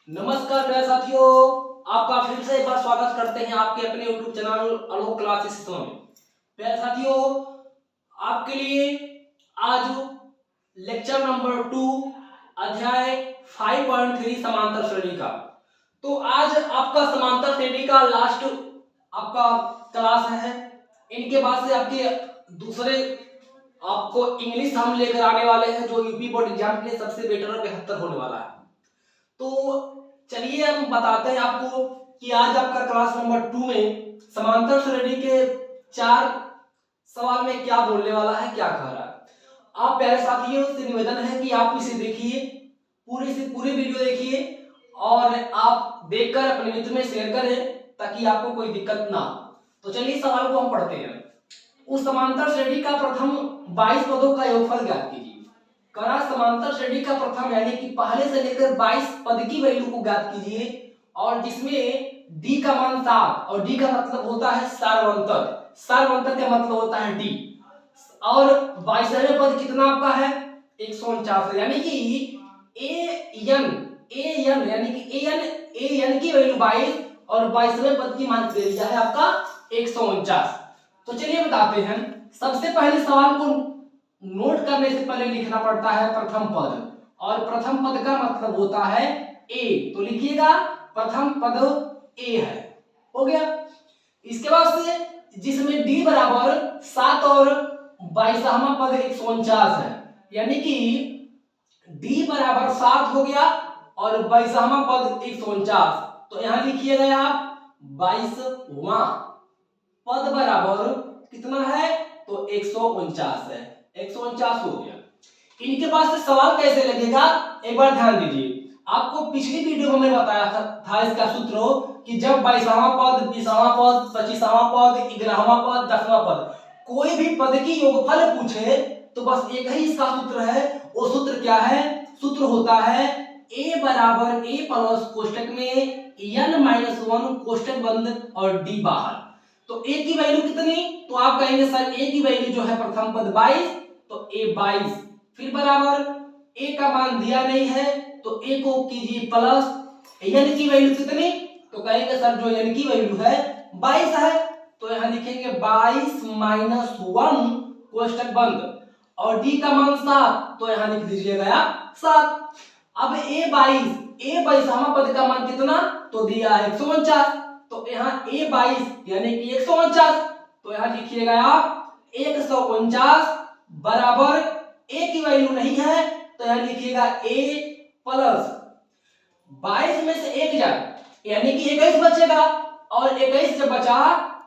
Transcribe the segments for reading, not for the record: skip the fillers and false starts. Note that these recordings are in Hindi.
नमस्कार प्यारे साथियों, आपका फिर से एक बार स्वागत करते हैं आपके अपने YouTube चैनल अलोक क्लासेस में। प्यारे साथियों, आपके लिए आज लेक्चर नंबर 2 अध्याय 5.3 समांतर श्रेणी का। तो आज आपका समांतर श्रेणी का लास्ट आपका क्लास है। इनके बाद से आपके दूसरे आपको इंग्लिश हम लेकर आने वाले हैं, जो यूपी बोर्ड एग्जाम के लिए सबसे बेटर और बेहतर होने वाला है। तो चलिए हम बताते हैं आपको कि आज आपका क्लास नंबर 2 में समांतर श्रेणी के 4 सवाल में क्या बोलने वाला है, क्या कह रहा है। आप प्यारे साथियों से निवेदन है कि आप इसे देखिए, पूरी वीडियो देखिए और आप देखकर अपने मित्र में शेयर करें ताकि आपको कोई दिक्कत ना हो। तो चलिए सवाल को हम पढ़ते हैं। उस समांतर श्रेणी का प्रथम 22 पदों का योगफल ज्ञात कीजिए। करा समांतर श्रेणी का प्रथम यानी कि पहले से लेकर 22 पद की वैल्यू को ज्ञात कीजिए और जिसमें d का मान 7 और d का मतलब होता है सार्वंतर का मतलब होता है d और 22वें पद कितना आपका है 149 यानी कि an यानी कि an की वैल्यू 22 और 22वें पद की मान दे दिया है आपका 149। तो चलिए बताते हैं। सबसे पहले सवाल को नोट करने से पहले लिखना पड़ता है प्रथम पद और प्रथम पद का मतलब होता है ए। तो लिखिएगा प्रथम पद ए है, हो गया। इसके बाद से जिसमें डी बराबर 7 और 22वां पद 149 है यानी कि डी बराबर 7 हो गया और 22वां पद 149। तो यहां लिखिएगा आप 22वां पद बराबर कितना है तो 149 है, 149 हो गया। इनके पास से सवाल कैसे लगेगा एक बार ध्यान दीजिए। आपको पिछली वीडियो में मैंने बताया था इसका सूत्र कि जब 22वां पद 20वां पद 25वां पद 11वां पद 10वां पद कोई भी पद की योगफल पूछे तो बस एक ही इसका सूत्र है। वो सूत्र क्या है? सूत्र होता है a बराबर a प्लस कोष्टक में n-1 कोष्टक बंद और d बाहर। तो a की वैल्यू कितनी? तो आप कहेंगे सर a की वैल्यू जो है प्रथम पद 22, तो a 22 फिर बराबर a का मान दिया नहीं है तो a को कीजिए प्लस n की वैल्यू कितनी? तो कहेंगे सर जो n की वैल्यू है 22 है तो यहां लिखेंगे 22 माइनस 1 कोष्टक बंद और d का मान 7 तो यहां लिख दीजिएगा 7। अब a 22वां पद का मान कितना? तो दिया है 149 तो यहाँ a22 यानी कि 149 तो यहाँ लिखिएगा आप 149 बराबर a की वैल्यू नहीं है तो यहाँ लिखिएगा a प्लस 22 में से 1 जाए यानी कि 21 बचेगा और 21 जब बचा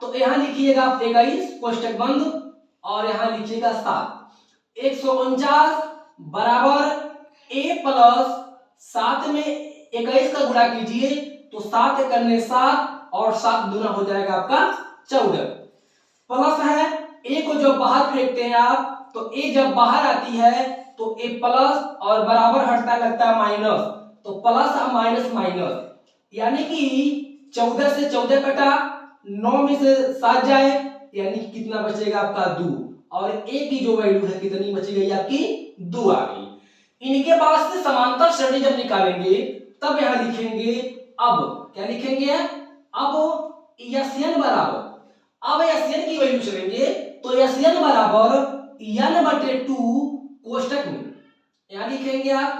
तो यहाँ लिखिएगा आप 21 कोष्टक बंद और यहाँ लिखिएगा 7। 149 बराबर a प्लस 7 में 21 का गुणा कीजिए तो 7 करने 7 और 7 दूना हो जाएगा आपका 14। प्लस है a को जब बाहर फेंकते हैं आप तो a जब बाहर आती है तो a प्लस और बराबर हटता लगता है माइनस तो प्लस और माइनस माइनस यानी कि 14 से 14 कटा 9 में से 7 जाए यानी कि कितना बचेगा आपका 2 और a की जो वैल्यू है कितनी बची गई आपकी 2 आ गई। इनके पास से समांतर श्रेणी जब निकालेंगे तब यहां लिखेंगे अब क्या लिखेंगे अब Sn बराबर अब Sn की वैल्यू चलेंगे तो Sn बराबर n/2 कोष्टक में यहां लिखेंगे आप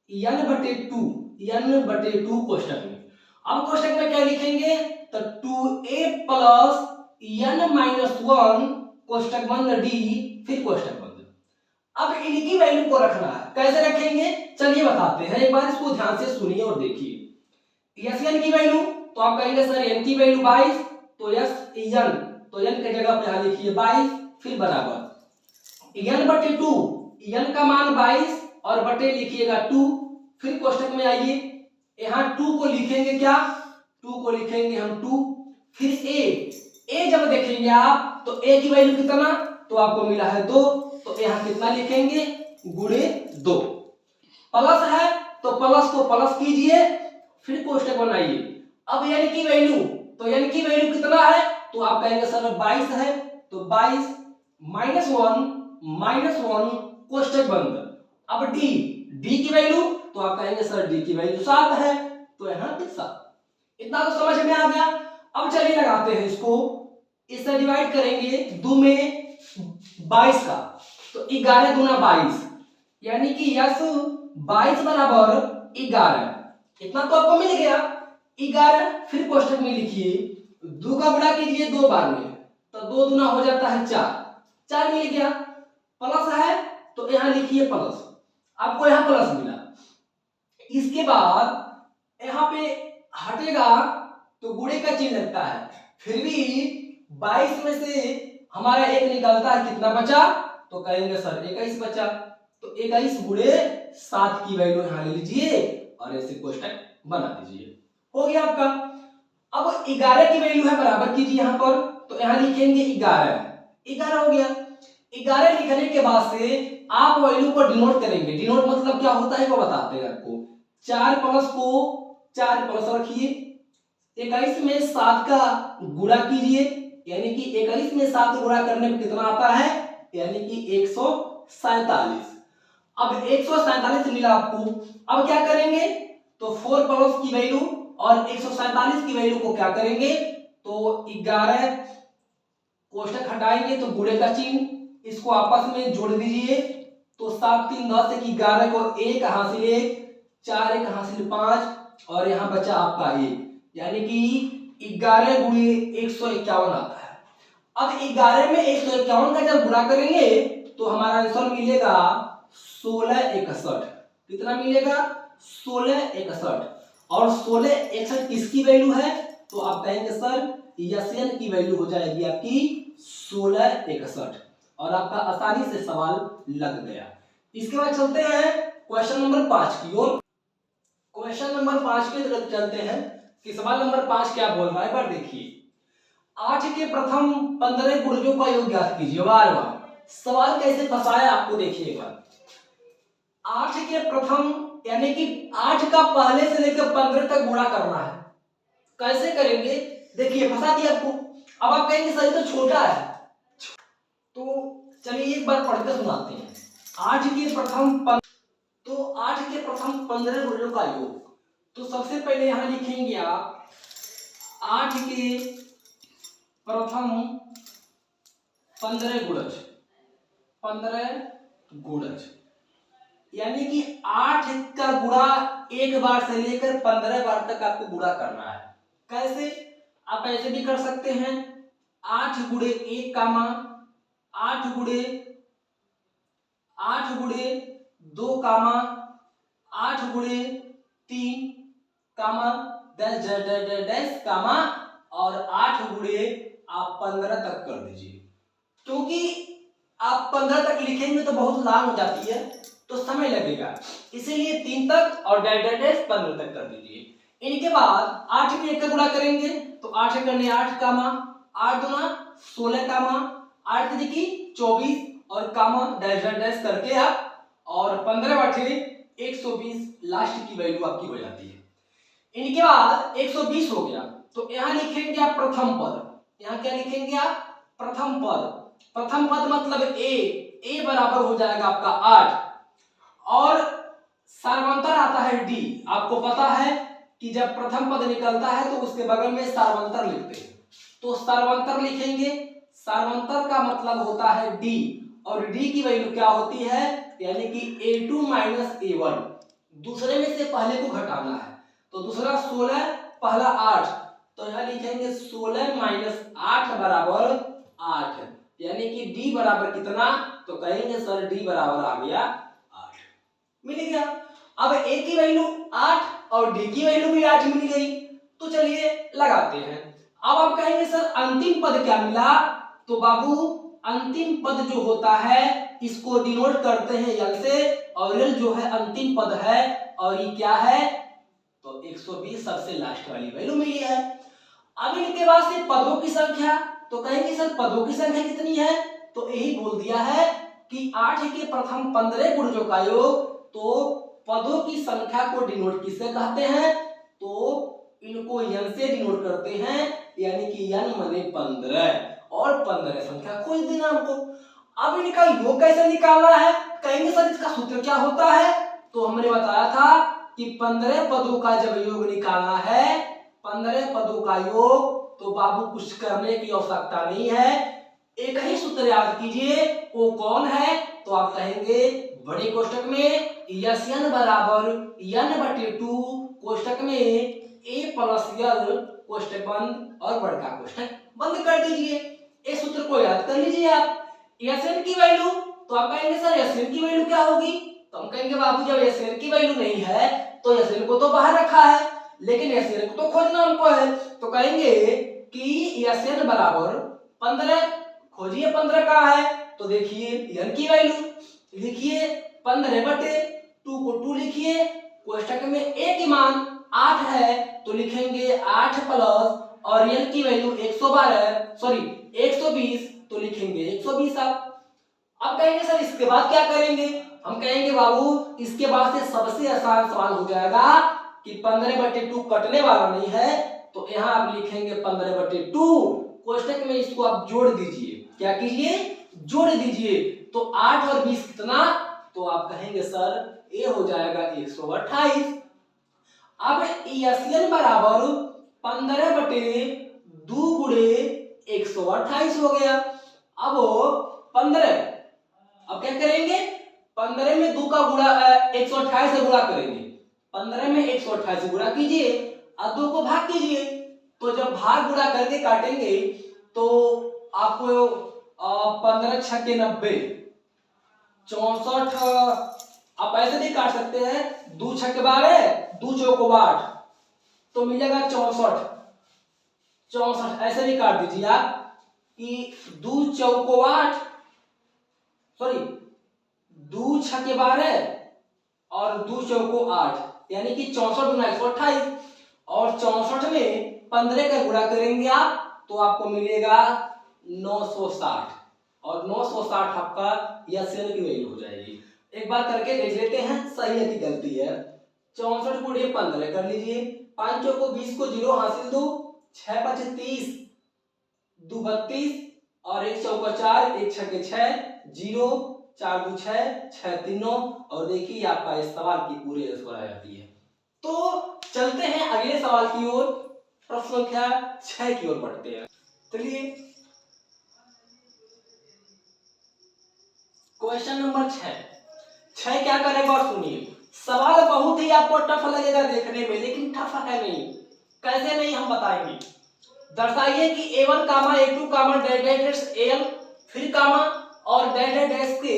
n/2 कोष्टक में। अब कोष्टक में क्या लिखेंगे तो 2a प्लस n-1 कोष्टक बंद d फिर कोष्टक बंद। अब इनकी वैल्यू को रखना है, कैसे रखेंगे चलिए बताते हैं। एक बार इसको ध्यान से सुनिए और देखिए। Sn की वैल्यू तो आप कहेंगे सर n की वैल्यू 22 तो Sn तो n की जगह पे यहां लिखिए 22 फिर बराबर n/2 n का मान 22 और बटे लिखिएगा 2 फिर कोष्टक में आइए यहां 2 को लिखेंगे क्या 2 को लिखेंगे हम 2 फिर a जब देखेंगे आप तो a की वैल्यू कितना तो आपको मिला है 2 तो यहां कितना लिखेंगे गुणे 2। प्लस है तो प्लस को प्लस कीजिए फिर कोष्टक बनाइए। अब n की वैल्यू तो n की वैल्यू कितना है तो आप कहेंगे सर 22 है तो 22 -1 कोष्टक बंद। अब d की वैल्यू तो आप कहेंगे सर d की वैल्यू 7 है तो यहाँ पे 7। इतना तो समझ में आ गया। अब चलिए लगाते हैं इसको, इससे डिवाइड करेंगे 2 में 22 का, तो 11 दूना 22, यानी कि यस 22 बराबर 11। इतना तो आपको मिल गया 11। फिर कोष्टक में लिखिए 2 का गुणा कीजिए 2 बार में, तो 2 दूना हो जाता है 4 मिल गया। प्लस है तो यहाँ लिखिए प्लस, आपको यहाँ प्लस मिला। इसके बाद यहाँ पे हटेगा तो गुणे का चिन्ह लगता है, फिर भी 22 में से हमारा 1 निकलता है, कितना बचा? तो कहेंगे सर 21 बचा। तो 21 गुणे 7 की वैल्यू यहाँ ले लीजिए और ऐसे कोष्टक बना दीजिए। हो गया आपका। अब 11 की वैल्यू है, बराबर कीजिए यहाँ पर, तो यहाँ लिखेंगे 11 हो गया। 11 लिखने के बाद से आप वैल्यू को डिनोट करेंगे। डिनोट मतलब क्या होता है वो बताते हैं आपको। 4 प्लस को 4 प्लस रखिए, 21 में 7 का गुणा कीजिए, यानी कि 21 में 7 गुणा करने में कितना आता है, यानी कि 147। अब 147 मिला आपको। अब क्या करेंगे, तो 4 प्लस की वैल्यू और 147 की वैल्यू को क्या करेंगे, तो 11 कोष्टक हटाएंगे तो गुणे का चिन्ह, इसको आपस में जोड़ दीजिए, तो 7 3 10 एक 11 को 1 हासिल 1, 4 1 हासिल 5 और यहाँ बचा आपका 1, यानी कि 11 गुणे 151 आता है। अब 11 में 151 का जब गुणा करेंगे तो हमारा आंसर मिलेगा 1661। कितना मिलेगा? 1661। और 1661 किसकी वैल्यू है, तो आप कहेंगे सर यशन की वैल्यू हो जाएगी आपकी 1661, और आपका आसानी से सवाल लग गया। इसके बाद चलते हैं क्वेश्चन नंबर 5 की ओर। क्वेश्चन नंबर 5 की तरफ चलते हैं कि सवाल नंबर 5 क्या बोल रहा है। एक बार देखिए, 8 के प्रथम 15 गुणजों का योग ज्ञात कीजिए। वाह वाह, सवाल कैसे फंसाया आपको, देखिए एक बार। 8 के प्रथम यानी कि 8 का पहले से लेकर 15 तक गुणा करना है। कैसे करेंगे, देखिए फंसा दिया आपको। अब आप कहेंगे सर तो छोटा है, तो चलिए एक बार पढ़कर सुनाते हैं। 8 के प्रथम 15 गुणों का योग, तो सबसे पहले यहां लिखेंगे आप 8 के प्रथम 15 गुणज, यानी कि 8 का गुणा एक बार से लेकर 15 बार तक आपको गुणा करना है। कैसे, आप ऐसे भी कर सकते हैं, 8 गुणे 1 कामा 8 गुणे 2 कामा 8 गुणे 3 कामा डैश डैश डैश डैश कामा और 8 गुणे आप 15 तक कर दीजिए। क्योंकि आप 15 तक लिखेंगे तो बहुत लाभ हो जाती है, तो समय लगेगा, इसीलिए 3 तक और डैश डैश डैश 15 तक कर दीजिए। इनके बाद 8 में 1 का गुणा करेंगे तो 8 करने 8 कामा 8 दूना 16 कामा 8 की 24 और कामा डैश डैश डैश करके आप और 15 बटे 120 लास्ट की वैल्यू आपकी हो जाती है। इनके बाद 120 हो गया, तो यहाँ लिखेंगे आप प्रथम पद। यहाँ क्या लिखेंगे आप, प्रथम पद। प्रथम पद मतलब ए बराबर हो जाएगा आपका 8 और सार्वंतर आता है डी। आपको पता है कि जब प्रथम पद निकलता है तो उसके बगल में सार्वंतर लिखते हैं, तो सार्वंतर लिखेंगे। सार्वंतर का मतलब होता है डी, और डी की वैल्यू क्या होती है, यानी कि a2 माइनस a1। दूसरे में से पहले को घटाना है, तो दूसरा 16 पहला 8, तो यहाँ लिखेंगे 16 माइनस 8 बराबर 8, यानी कि डी बराबर कितना, तो कहेंगे सर डी बराबर आ गया 8। मिल गया। अब ए की वैल्यू 8 और डी की वैल्यू भी 8 मिल गई, तो चलिए लगाते हैं। अब आप कहेंगे सर अंतिम पद क्या मिला, तो बाबू अंतिम पद जो होता है इसको डिनोट करते हैं यल से, और यल जो है अंतिम पद है, और ये क्या है, तो 120 सबसे लास्ट वाली वैल्यू मिली है। अब इनके बाद से पदों की संख्या, तो कहेंगे सर पदों की संख्या कितनी है, तो यही बोल दिया है कि 8 के प्रथम 15 गुणजों का योग, तो पदों की संख्या को डिनोट किससे कहते हैं, तो इनको n से डिनोट करते हैं, यानी कि n माने 15 और 15 संख्या खोज देना हमको। अब इनका योग कैसे निकालना है, कहेंगे सर इसका सूत्र क्या होता है, तो हमने बताया था कि 15 पदों का जब योग निकालना है, 15 पदों का योग, तो बाबू कुछ करने की आवश्यकता नहीं है, एक ही सूत्र याद कीजिए। वो कौन है? तो आप कहेंगे बड़े कोष्टक में यन बराबर n/2 कोष्टक में a प्लस यल कोष्टक बंद और बड़का कोष्टक बंद कर दीजिए। इस सूत्र को याद कर लीजिए आप। Sn की वैल्यू, तो आप कहेंगे सर Sn की वैल्यू क्या होगी? तो हम कहेंगे बाबू जब Sn की वैल्यू नहीं है तो Sn को तो बाहर रखा है, लेकिन Sn को तो खोजना हमको है। तो कहेंगे कि Sn बराबर 15, खोजिए 15 का है, तो देखिए n की वैल्यू लिखिए 15/2 को 2 लिखिए, कोष्टक में a की मान 8 है तो लिखेंगे 8 प्लस और n की वैल्यू 120 तो लिखेंगे 120 आप। अब कहेंगे सर इसके बाद क्या करेंगे? हम कहेंगे बाबू इसके बाद से सबसे आसान सवाल हो जाएगा कि 15/2 कटने वाला नहीं है, तो यहाँ आप लिखेंगे 15/2, कोष्टक में इसको आप जोड़ दीजिए। क्या कीजिए? जोड़ दीजिए। तो 8 और 20 कितना? तो आप कहेंगे सर ये हो जाएगा 128। अब Sn बराबर 15/2 गुणे 128 हो गया। अब 15, अब क्या करेंगे? 15 में 2 का गुणा 128 से गुणा करेंगे। 15 में 128 से गुणा कीजिए और 2 को भाग कीजिए। तो जब भाग गुणा करके काटेंगे तो आपको 15 छक्के 90, 64, आप ऐसे भी काट सकते हैं, 2 छक्के 12, 2 चौको 8, तो मिलेगा 64। 64 ऐसे भी काट दीजिए आप कि 2 चौको 8, सॉरी 2 छक्के 12 और 2 चौको 8, यानी कि 64 गुना 128, और 64 में 15 का गुणा करेंगे आप तो आपको मिलेगा 960, और 960 आपका Sn की वैल्यू हो जाएगी। एक बार करके देख लेते हैं सही है कि गलती है। 64 गुणे 15 कर लीजिए, 5 चौको 20 को 0 हासिल 2, 6 5 30, 2 32 और 1 चौका 4, 1 छक्के 6, 0, 4 2 6, 6 3 9, और देखिए आपका इस सवाल की पूरी आंसर आ जाती है। तो चलते हैं अगले सवाल की ओर, प्रश्न संख्या 6 की ओर बढ़ते हैं। चलिए क्वेश्चन नंबर 6 क्या करेगा और सुनिए। सवाल बहुत ही आपको टफ लगेगा देखने में, लेकिन टफ है नहीं। कैसे नहीं हम बताएंगे। दर्शाइए कि a1 comma a2 comma dash an फिर कामा और डैश के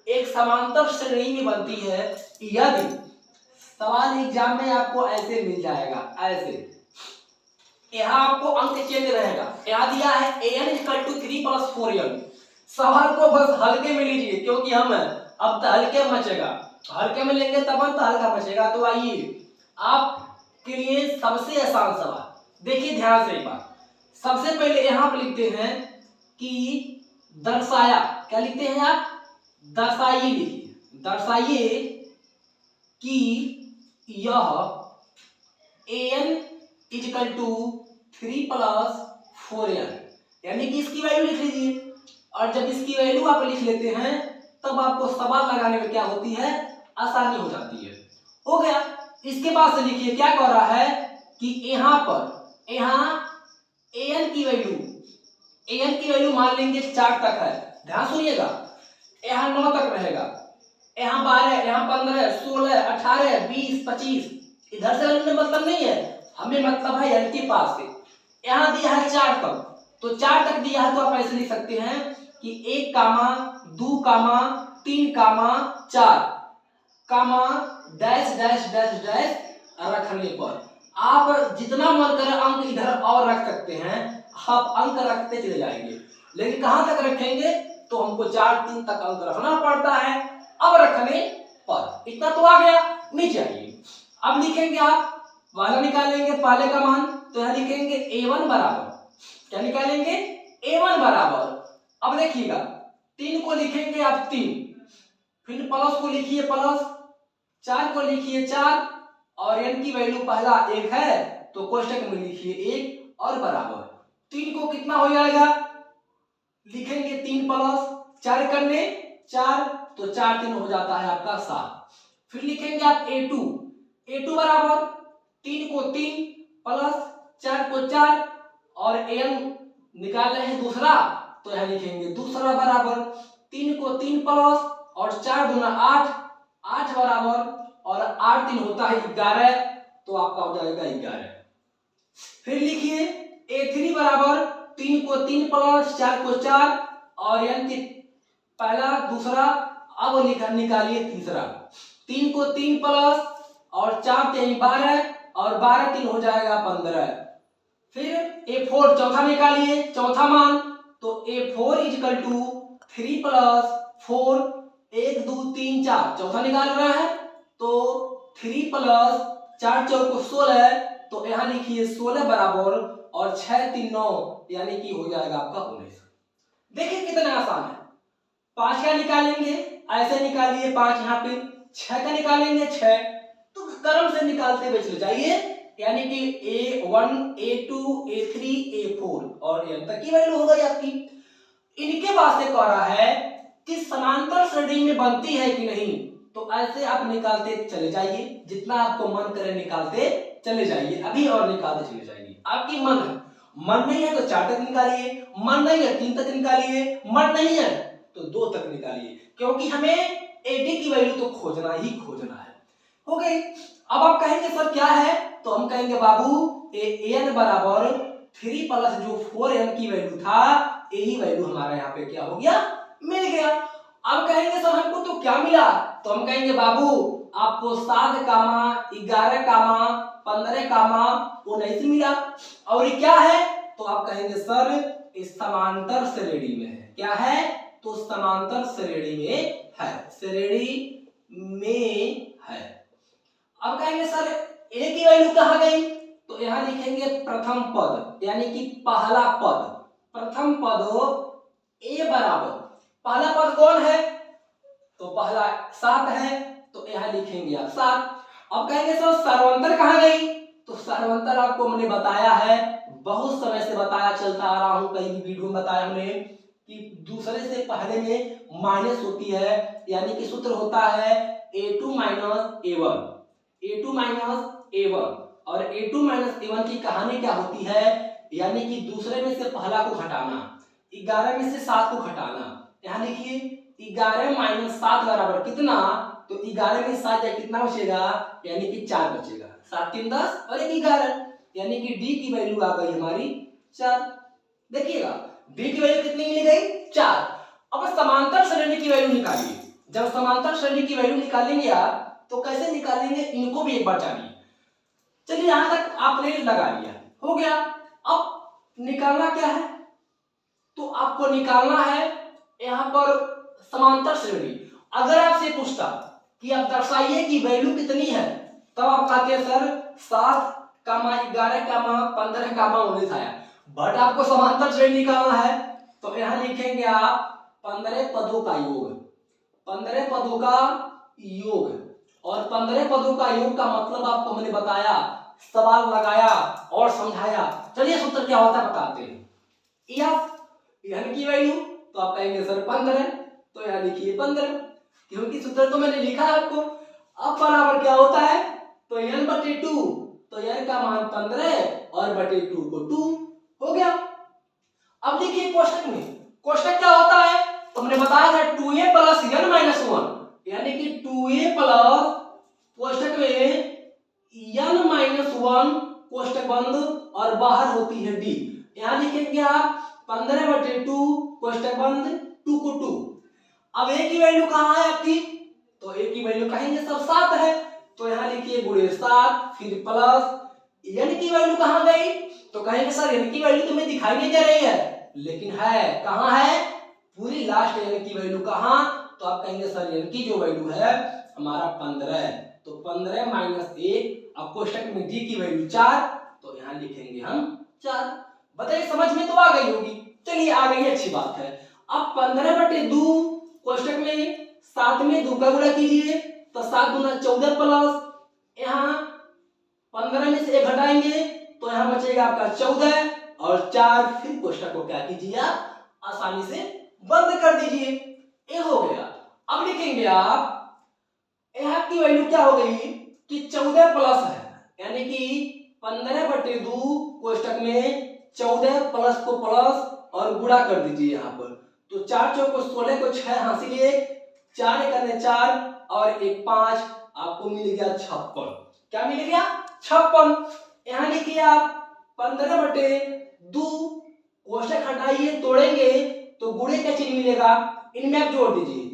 एक समांतर श्रेणी में बनती है यदि, सवाल एग्जाम में आपको ऐसे मिल जाएगा, ऐसे यहाँ आपको अंक चेंज रहेगा। यहाँ दिया है an = 3 + 4n। सवाल को बस हल्के में लीजिए क्योंकि हम अब तो हल्के मचेगा, हल्के में लेंगे तब तो हल्का मचेगा। तो आइए आपके लिए सबसे आसान सवाल देखिए ध्यान से एक बार। सबसे पहले यहाँ पर लिखते हैं कि दर्शाया, क्या लिखते हैं आप? दर्शाइए लिखिए, दर्शाइए कि यह an = 3 + 4n, यानी कि इसकी वैल्यू लिख लीजिए। और जब इसकी वैल्यू आप लिख लेते हैं तब आपको सवाल लगाने में क्या होती है? आसानी हो जाती है। हो गया। इसके बाद से लिखिए क्या कह रहा है कि यहाँ पर an की वैल्यू मान लेंगे 4 तक है। ध्यान सुनिएगा, यहाँ 9 तक रहेगा, यहाँ 12, यहाँ 15, 16, 18, 20, 25, इधर से हमें मतलब नहीं है, हमें मतलब है n के पास से। यहाँ दिया है 4 तक, तो 4 तक दिया है तो आप ऐसे लिख सकते हैं कि 1 कामा 2 कामा 3 कामा 4 कामा डैश डैश डैश डैश रखने पर आप जितना मन करे अंक इधर और रख सकते हैं। आप अंक रखते चले जाएंगे, लेकिन कहां तक रखेंगे? तो हमको 4 3 तक अंक रखना पड़ता है। अब रखने पर इतना तो आ गया, नीचे आइए। अब लिखेंगे आप वाला निकालेंगे पहले का मान, तो यहां लिखेंगे a1 बराबर, क्या निकालेंगे? a1 बराबर, अब देखिएगा 3 को लिखेंगे आप 3, फिर प्लस को लिखिए प्लस, 4 को लिखिए 4, और n की वैल्यू पहला 1 है तो कोष्टक में लिखिए 1 और बराबर 3 को कितना हो जाएगा? लिखेंगे 3 + 4 करने 4, तो 4 3 हो जाता है आपका 7। फिर लिखेंगे आप a2, A2 बराबर 3 को 3 प्लस 4 को 4 और an निकाल रहे हैं दूसरा, तो यहां लिखेंगे दूसरा बराबर 3 को 3 प्लस और 4 दूना 8, 8 बराबर और 8 3 होता है 11, तो आपका हो जाएगा 11। फिर लिखिए A3 बराबर 3 को 3 प्लस 4 को 4 और n की पहला दूसरा, अब निकालिए तीसरा, 3 को 3 प्लस और 4 3 12 और 12 3 हो जाएगा 15। फिर A4 चौथा निकालिए, चौथा मान, तो A4 इक्वल टू 3 प्लस 4 1 2 3 4 चौथा निकाल रहा है, तो 3 प्लस 4 4 को 16, तो यहाँ लिखिए 16 बराबर और 6 3 9 यानी कि हो जाएगा आपका 19। देखिए कितना आसान है। 5 का निकालेंगे ऐसे निकालिए 5, यहाँ पे 6 का निकालेंगे 6, तो क्रम से निकालते हुए चले जाइए, यानी कि A1 A2 A3 A4 और n तक की वैल्यू हो गई आपकी। इनके बाद से कह रहा है कि समांतर श्रेणी में बनती है कि नहीं, तो ऐसे आप निकालते चले जाइए, जितना आपको मन करे निकालते चले जाइए, अभी और निकालते चले जाइए। आपकी मन है, मन नहीं है तो 4 तक निकालिए, मन नहीं है 3 तक निकालिए, मन नहीं है तो 2 तक निकालिए, क्योंकि हमें AD की वैल्यू तो खोजना ही खोजना है। हो गई। अब आप कहेंगे सर क्या है, तो हम कहेंगे बाबू an बराबर 3 प्लस जो 4n की वैल्यू था, यही वैल्यू हमारा यहाँ पे क्या हो गया, मिल गया। अब कहेंगे सर हमको तो क्या मिला, तो हम कहेंगे बाबू आपको 7 कामा 11 कामा 15 कामा 19 मिला, और ये क्या है, तो आप कहेंगे सर इस समांतर श्रेणी में है। क्या है, तो समांतर श्रेणी में है, श्रेणी में है। अब कहेंगे सर ए की वैल्यू कहाँ गई, तो यहां लिखेंगे प्रथम पद, यानी कि पहला पद, प्रथम पद ए बराबर, पहला पद कौन है, तो पहला 7 है, तो यहां लिखेंगे आप 7। अब कहेंगे सर सर्वंतर कहाँ गई, तो सर्वंतर आपको मैंने बताया है, बहुत समय से बताया चलता आ रहा हूं, कहीं भी वीडियो में बताया हमने कि दूसरे से पहले में माइनस होती है, यानी कि सूत्र होता है A2 minus A1, A2 minus A1, और A2 माइनस A1 की कहानी क्या होती है, यानी कि दूसरे में से पहला को घटाना, 11 में से 7 को घटाना। यहाँ लिखिए 11 माइनस 7 बराबर कितना, तो 11 में 7 जाए कितना बचेगा, यानी कि 4 बचेगा, 7 3 10 और 1 11, यानी कि D की वैल्यू आ गई हमारी 4। देखिएगा D की वैल्यू कितनी मिल गई, 4। अब समांतर श्रेणी की वैल्यू निकालिए। जब समांतर श्रेणी की वैल्यू निकालेंगे आप, तो कैसे निकालेंगे इनको भी एक बार जानिए। चलिए यहां तक आपने लगा लिया, हो गया। अब निकालना क्या है, तो आपको निकालना है यहां पर समांतर श्रेणी। अगर आपसे पूछता कि आप दर्शाइए कि वैल्यू कितनी है, तब आप कहते हैं सर 7 कामा 11 कामा 15 कामा 19 आया, बट आपको समांतर श्रेणी निकालना है, तो यहां लिखेंगे आप 15 पदों का योग, 15 पदों का योग, और 15 पदों का योग का मतलब आपको मैंने बताया, सवाल लगाया और समझाया। चलिए सूत्र क्या होता है बताते हैं। एन की वैल्यू, तो आप कहेंगे सर 15, तो यहां लिखिए 15, क्योंकि सूत्र तो मैंने लिखा है आपको। अब बराबर क्या होता है, तो n बटे 2, तो n का मान 15 और बटे 2 को 2 हो गया। अब देखिए कोष्टक में, कोष्टक क्या होता है, तो हमने बताया था 2a प्लस n माइनस 1, यानी कि 2a प्लस कोष्टक में n माइनस 1 कोष्टक बंद और बाहर होती है d। यहां लिखेंगे आप 15 बटे 2 कोष्टक बंद 2 को 2। अब a की वैल्यू कहाँ है आपकी, तो a की वैल्यू कहेंगे सब 7 है, तो यहां लिखिए गुणे 7, फिर प्लस n की वैल्यू कहाँ गई, तो कहेंगे सर n की वैल्यू तुम्हें दिखाई नहीं दे रही है, लेकिन है, कहाँ है, पूरी लास्ट n की वैल्यू कहाँ, तो आप कहेंगे सर n की जो वैल्यू है हमारा 15 है, तो 15 माइनस 1, अब कोष्टक में d की वैल्यू 4, तो यहां लिखेंगे हम 4। बताइए समझ में तो आ गई होगी। चलिए आ गई, अच्छी बात है। अब 15 बटे 2 कोष्टक में 7 में 2 का गुणा कीजिए, तो 7 गुना 14 प्लस यहाँ 15 में से 1 घटाएंगे, तो यहाँ बचेगा आपका 14 और 4, फिर कोष्टक को क्या कीजिए आप आसानी से बंद कर दीजिए, ये हो गया। अब लिखेंगे आप यहाँ की वैल्यू क्या हो गई, कि 14 प्लस है, यानी कि 15/2 कोष्टक में 14 प्लस को प्लस और गुणा कर दीजिए यहाँ पर। तो 4 चौको 16 को 6 हासिल 1, 4 करने 4 और 1 5, आपको मिल गया 56। क्या मिल गया? 56। यहाँ लिखिए आप 15/2 कोष्टक हटाइए, तोड़ेंगे तो गुणे का चिन्ह मिलेगा, इनमें आप जोड़ दीजिए।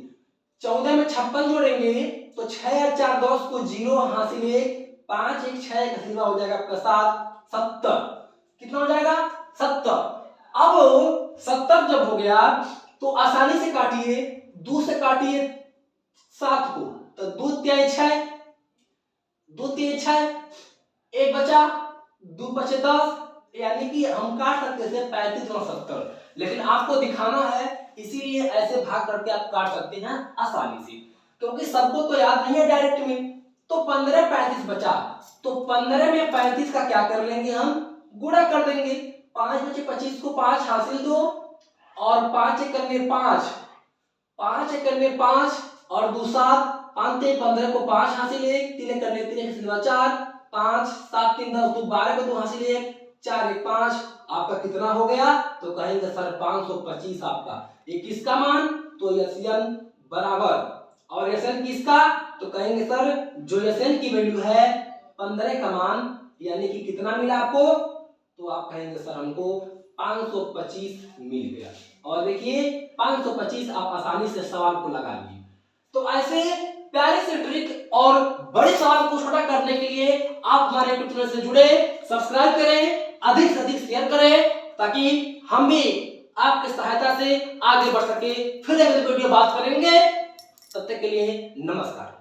14 में 56 जोड़ेंगे तो 6 और 4 10 को 0 हासिल 1, 5 1 6 का सीमा हो जाएगा आपका 7, 70। कितना हो जाएगा? 70। अब 70 जब हो गया तो आसानी से काटिए, 2 से काटिए 7 को, तो 2 3 6, 2 3 6, 1 बचा, 2 बचे 10, यानी कि हम काट सकते थे 35 और 70, लेकिन आपको दिखाना है इसीलिए ऐसे भाग करके आप काट सकते हैं आसानी से, क्योंकि सबको तो याद नहीं है डायरेक्ट में। तो 15 35 बचा, तो 15 में 35 का क्या कर लेंगे हम? गुणा कर देंगे। 5 बचे 25 को 5 हासिल 2 और 5 1 करने 5, 5 1 करने 5 और 2 7, 5 3 15 को 5 हासिल 1, 3 करने 3 का सीमा 4, 5 7 3 10 2 12 को 2 हासिल 1, 4 1 5, आपका कितना हो गया? तो कहेंगे सर 525 आपका। ये किसका मान? तो Sn बराबर, और Sn किसका? तो कहेंगे सर जो Sn की वैल्यू है 15 का मान, यानी कि कितना मिला आपको? तो आप कहेंगे सर हमको 525 मिल गया। और देखिए 525 आप आसानी से सवाल को लगा लिए। तो ऐसे प्यारे से ट्रिक और बड़े सवाल को छोटा करने के लिए आप हमारे यूट्यूब चैनल से जुड़े, सब्सक्राइब करें, अधिक से अधिक शेयर करें, ताकि हम भी आपकी सहायता से आगे बढ़ सके। फिर अगले वीडियो बात करेंगे, तब तक के लिए नमस्कार।